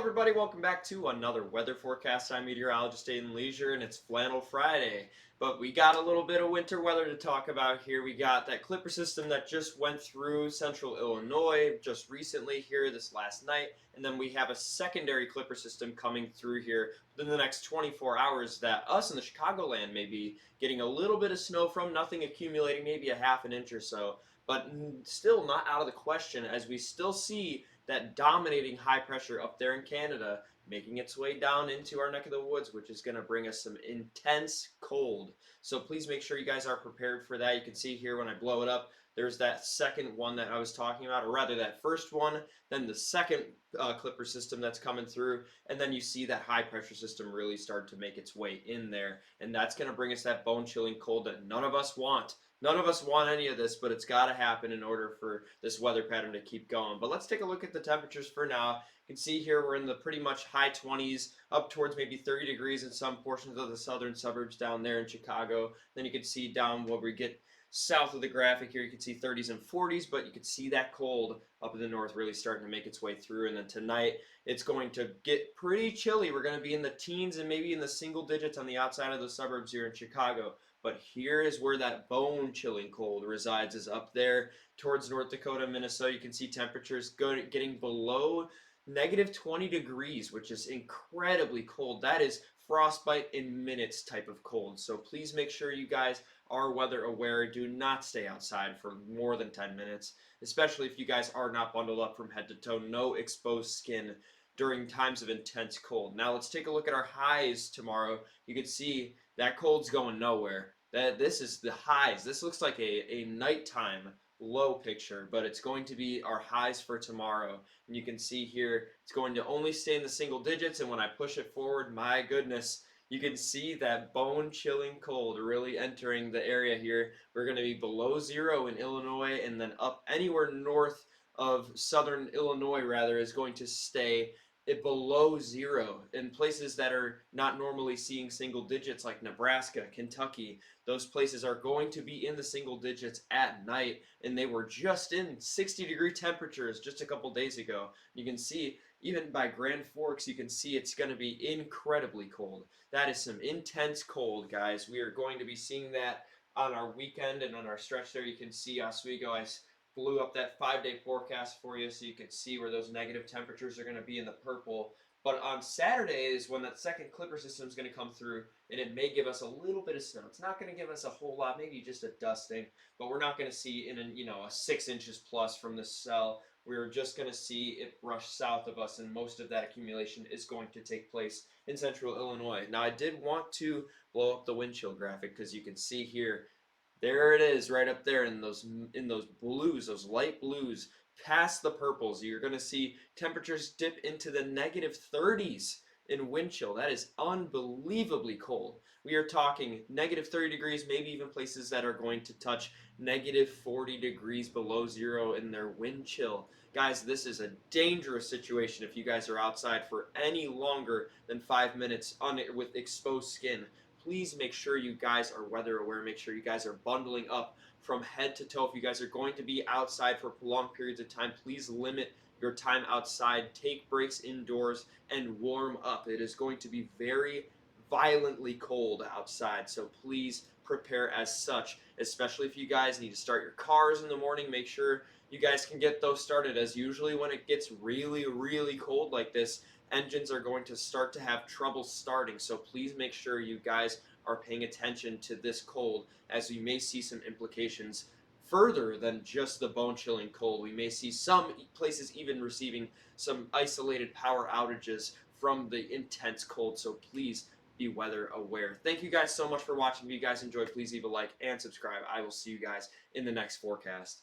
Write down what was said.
everybody, welcome back to another weather forecast. I'm meteorologist Aiden Leisure, and it's Flannel Friday. But we got a little bit of winter weather to talk about here. We got that Clipper system that just went through central Illinois just recently here this last night, and then we have a secondary Clipper system coming through here within the next 24 hours that us in the Chicagoland may be getting a little bit of snow from, nothing accumulating, maybe a half an inch or so, but still not out of the question as we still see that dominating high pressure up there in Canada, making its way down into our neck of the woods, which is going to bring us some intense cold. So please make sure you guys are prepared for that. You can see here when I blow it up, there's that second one that I was talking about, or rather that first one, then the second Clipper system that's coming through, and then you see that high pressure system really start to make its way in there, and that's going to bring us that bone chilling cold that none of us want. None of us want any of this, but it's got to happen in order for this weather pattern to keep going. But let's take a look at the temperatures for now. You can see here we're in the pretty much high 20s, up towards maybe 30 degrees in some portions of the southern suburbs down there in Chicago. Then you can see down where we get south of the graphic here, you can see 30s and 40s, but you can see that cold up in the north really starting to make its way through. And then tonight, it's going to get pretty chilly. We're going to be in the teens and maybe in the single digits on the outside of the suburbs here in Chicago. But here is where that bone chilling cold resides, is up there towards North Dakota, Minnesota. You can see temperatures getting below negative 20 degrees, which is incredibly cold. That is frostbite in minutes type of cold. So please make sure you guys are weather aware. Do not stay outside for more than 10 minutes, especially if you guys are not bundled up from head to toe. No exposed skin during times of intense cold. Now let's take a look at our highs tomorrow. You can see that cold's going nowhere. This is the highs. This looks like a nighttime low picture, but it's going to be our highs for tomorrow. And you can see here it's going to only stay in the single digits, and when I push it forward, my goodness, you can see that bone chilling cold really entering the area here. We're going to be below zero in Illinois, and then up anywhere north of southern Illinois rather is going to stay it below zero in places that are not normally seeing single digits like Nebraska, Kentucky. Those places are going to be in the single digits at night, and they were just in 60-degree temperatures just a couple days ago. You can see even by Grand Forks, you can see it's going to be incredibly cold. That is some intense cold, guys. We are going to be seeing that on our weekend and on our stretch there. You can see Oswego. I blew up that 5-day forecast for you so you can see where those negative temperatures are going to be in the purple. But on Saturday is when that second Clipper system is going to come through, and it may give us a little bit of snow. It's not going to give us a whole lot, maybe just a dusting, but we're not going to see a 6 inches plus from this cell. We're just going to see it brush south of us, and most of that accumulation is going to take place in central Illinois. Now, I did want to blow up the wind chill graphic because you can see here, there it is right up there in those blues, those light blues, past the purples. You're going to see temperatures dip into the negative 30s in wind chill. That is unbelievably cold. We are talking negative 30 degrees, maybe even places that are going to touch negative 40 degrees below zero in their wind chill. Guys, this is a dangerous situation if you guys are outside for any longer than 5 minutes with exposed skin. Please make sure you guys are weather aware. Make sure you guys are bundling up from head to toe. If you guys are going to be outside for prolonged periods of time, please limit your time outside. Take breaks indoors and warm up. It is going to be very violently cold outside, so please prepare as such, especially if you guys need to start your cars in the morning. Make sure you guys can get those started, as usually when it gets really, really cold like this, engines are going to start to have trouble starting. So please make sure you guys are paying attention to this cold, as we may see some implications further than just the bone chilling cold. We may see some places even receiving some isolated power outages from the intense cold. So please be weather aware. Thank you guys so much for watching. If you guys enjoyed, please leave a like and subscribe. I will see you guys in the next forecast.